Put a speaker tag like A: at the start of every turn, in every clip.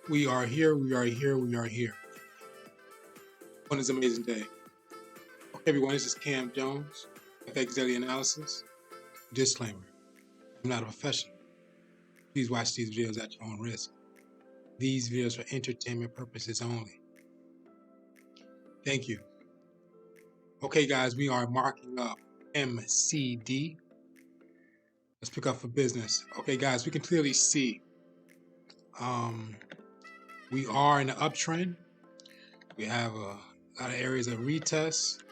A: We are here, we are here, we are here. On this amazing day. Okay, everyone, this is Cam Jones, FX Daily Analysis. Disclaimer, I'm not a professional. Please watch these videos at your own risk. These videos are for entertainment purposes only. Thank you. Okay, guys, we are marking up MCD. Let's pick up for business. Okay, guys, we can clearly see we are in an uptrend. We have a lot of areas of retest,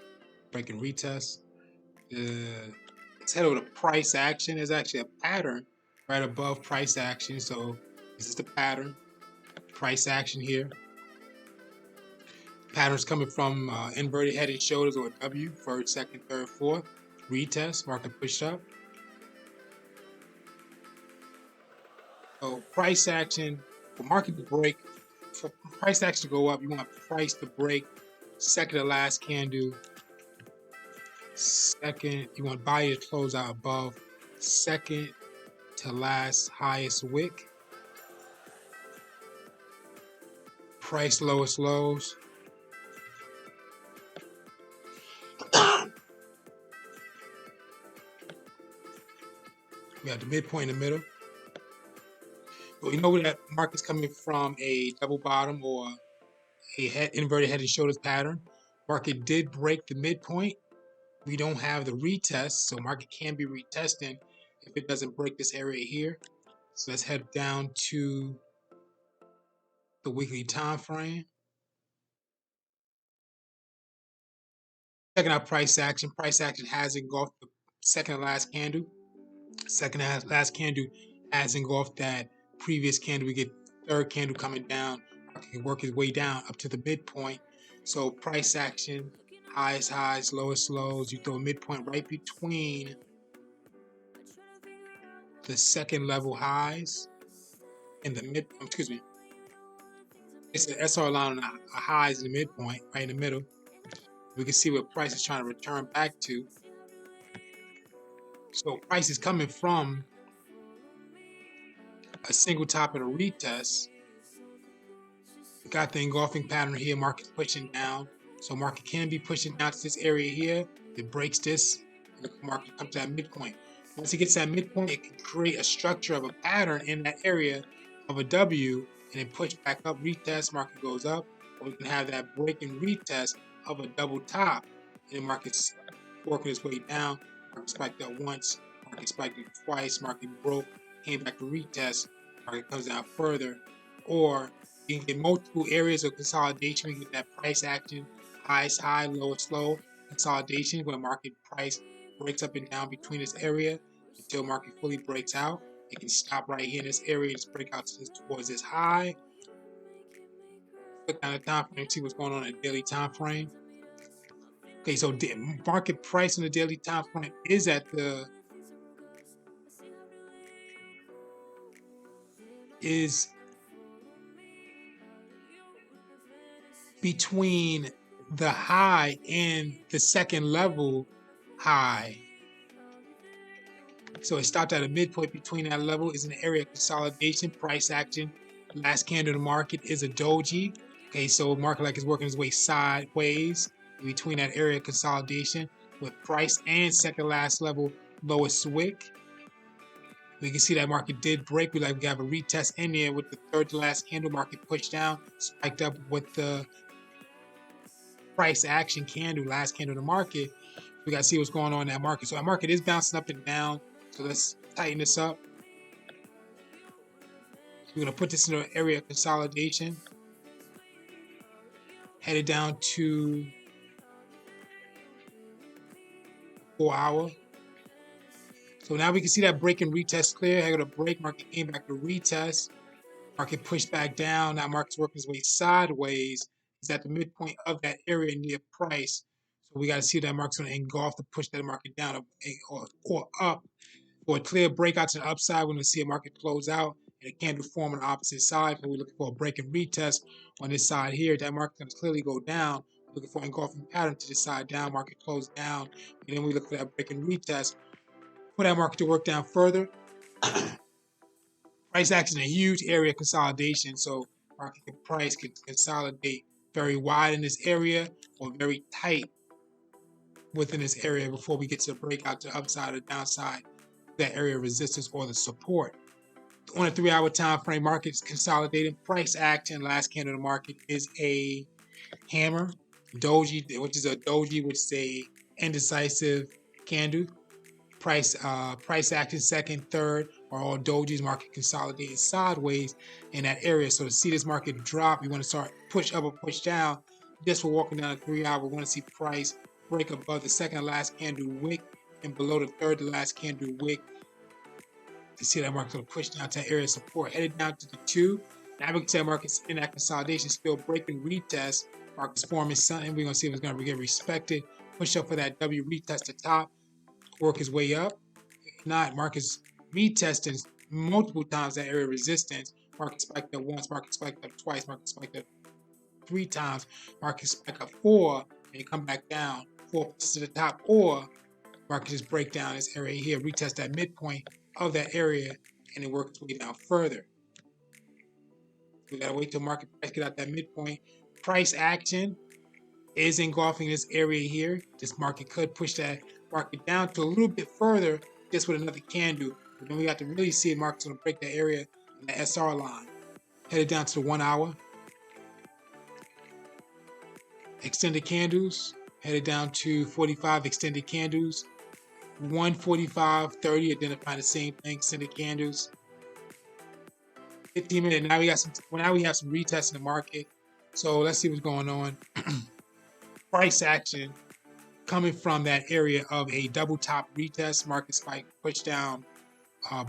A: breaking retest. Let's head over to price action. There's actually a pattern right above price action. So this is the pattern. Price action here. Patterns coming from inverted head and shoulders or W, first, second, third, fourth. Retest, market push up. So price action, for market to break, for price action to go up, you want price to break second to last candle. Second, you want buyer to close out above second to last highest wick. Price lowest lows. We have the midpoint in the middle. But we know that market's coming from a double bottom or a inverted head and shoulders pattern. Market did break the midpoint. We don't have the retest, so market can be retesting if it doesn't break this area here. So let's head down to the weekly time frame. Checking out price action. Price action has engulfed the second to last candle. Second to last candle has engulfed that previous candle. We get third candle coming down. Market can work its way down up to the midpoint. So price action, highs, lowest lows. You throw a midpoint right between the second level highs and the mid. Excuse me. It's an SR line on a highs in the midpoint, right in the middle. We can see what price is trying to return back to. So price is coming from a single top and a retest. We got the engulfing pattern here, market's pushing down. So market can be pushing down to this area here. It breaks this, and the market comes to that midpoint. Once it gets that midpoint, it can create a structure of a pattern in that area of a W, and then push back up, retest, market goes up. Or we can have that break and retest of a double top, and the market's working its way down. Market spiked up once, market spiked up twice, market broke, came back to retest, market comes down further. Or you can get multiple areas of consolidation. We get that price action, highest high, lowest low consolidation, where market price breaks up and down between this area until market fully breaks out. It can stop right here in this area, just break out towards this high. Click on the time frame, see what's going on in the daily time frame. Okay, so the market price on the daily time frame is at the between the high and the second level high. So it stopped at a midpoint between that level. Is an area of consolidation, price action. Last candle in the market is a doji. Okay, so market like is working its way sideways between that area of consolidation with price and second last level lowest wick. We can see that market did break. We have a retest in there with the third to last candle. Market pushed down, spiked up with the price action candle, last candle in the market. We got to see what's going on in that market. So our market is bouncing up and down. So let's tighten this up. We're going to put this in an area of consolidation. Headed down to 4 hour. So now we can see that break and retest clear. Had a break, market came back to retest. Market pushed back down. Now market's working its way sideways. It's at the midpoint of that area near price. So we got to see that market's going to engulf to push that market down or up. For a clear breakout to the upside, we're going to see a market close out and a candle form on the opposite side. So we're looking for a break and retest on this side here. That market's going to clearly go down. Looking for an engulfing pattern to the side down. Market close down. And then we look for that break and retest for that market to work down further. Price action is a huge area of consolidation. So Market price could consolidate very wide in this area or very tight within this area before we get to the breakout to the upside or downside, that area of resistance or the support. On a 3-hour time frame, market's consolidating. Price action, last candle of the market is a hammer, doji, which is a indecisive candle. Price action, second, third are all dojis. Market consolidated sideways in that area. So to see this market drop, you want to start push up or push down. Just for walking down a 3-hour, we want to see price break above the second to last candle wick and below the third to last candle wick. To see that market's going to push down to that area of support, headed down to the 2. Now we can tell markets in that consolidation, still breaking retest. Market's forming something. We're going to see if it's going to get respected. Push up for that W, retest the top, work his way up. If not, market's retesting multiple times that area of resistance. Market spiked up once, market spiked up twice, market spiked up 3 times, market spiked up 4, and come back down 4 to the top, or market just break down this area here, retest that midpoint of that area, and it works its way down further. We gotta wait till market price get out that midpoint. Price action is engulfing this area here. This market could push that market down to a little bit further just with another candle. But then we got to really see the market's gonna break that area in the SR line. Headed down to the 1 hour. Extended candles, headed down to 45 extended candles. 145.30, identifying the same thing, extended candles. 15 minutes. Now we have some retest in the market. So let's see what's going on. Price action coming from that area of a double top retest. Market spike, push down,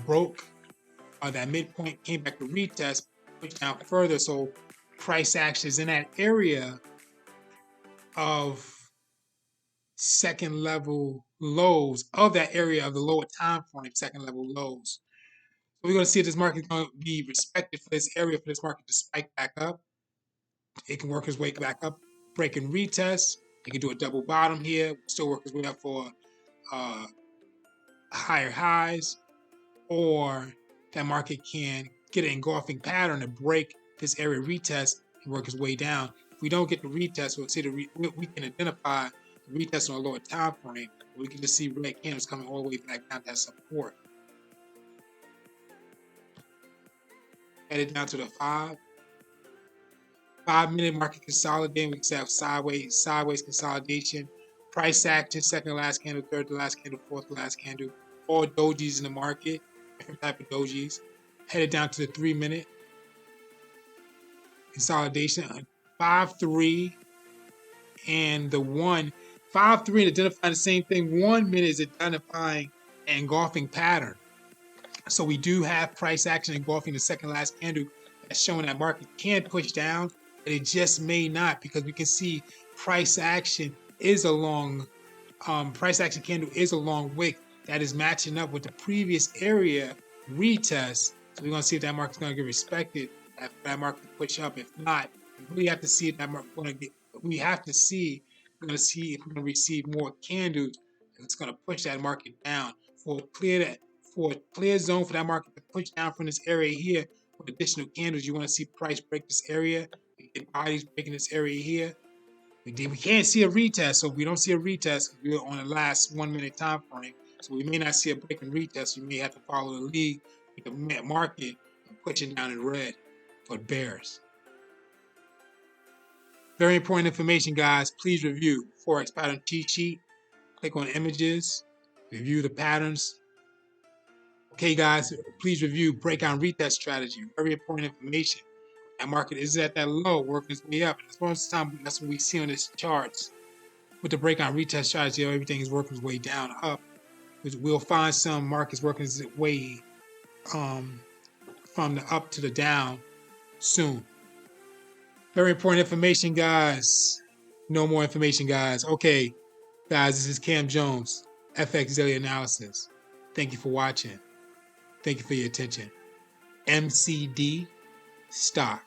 A: broke that midpoint, came back to retest, push down further. So price action is in that area of second level lows of that area of the lower time frame, second level lows. So we're going to see if this market is going to be respected for this area, for this market to spike back up. It can work its way back up, break and retest. It can do a double bottom here, still work its way up for higher highs, or that market can get an engulfing pattern and break this area retest and work its way down. If we don't get the retest, we'll see we can identify the retest on a lower time frame. We can just see red candles coming all the way back down to that support. Headed down to the 5-minute market consolidating. We can have sideways consolidation. Price action, second to last candle, third to last candle, fourth to last candle. All dojis in the market, different type of dojis. Headed down to the 3-minute consolidation. 5-3 and the 1. 5-3 identifying the same thing. 1 minute is identifying an engulfing pattern. So we do have price action engulfing the second last candle. That's showing that market can push down, but it just may not, because we can see price action is along price action candle is a long wick that is matching up with the previous area retest. So we're going to see if that market's going to get respected, if that market push up. If not, we really have to see if that market going to get. We have to see. We're going to see if we're going to receive more candles. It's going to push that market down for a clear zone for that market to push down from this area here with additional candles. You want to see price break this area. We get bodies breaking this area here. We can't see a retest, so if we don't see a retest, we're on the last 1 minute time frame. So we may not see a break and retest. We may have to follow the lead with the market and pushing down in red for bears. Very important information, guys. Please review Forex pattern cheat sheet. Click on images, review the patterns. Okay, guys, please review breakout and retest strategy. Very important information. That market is at that low, working its way up. That's most of the time, that's what we see on this charts. With the breakout and retest strategy, everything is working its way down, up. We'll find some markets working its way from the up to the down soon. Very important information, guys. No more information, guys. Okay, guys, this is Cam Jones, FX Daily Analysis. Thank you for watching. Thank you for your attention. MCD stock.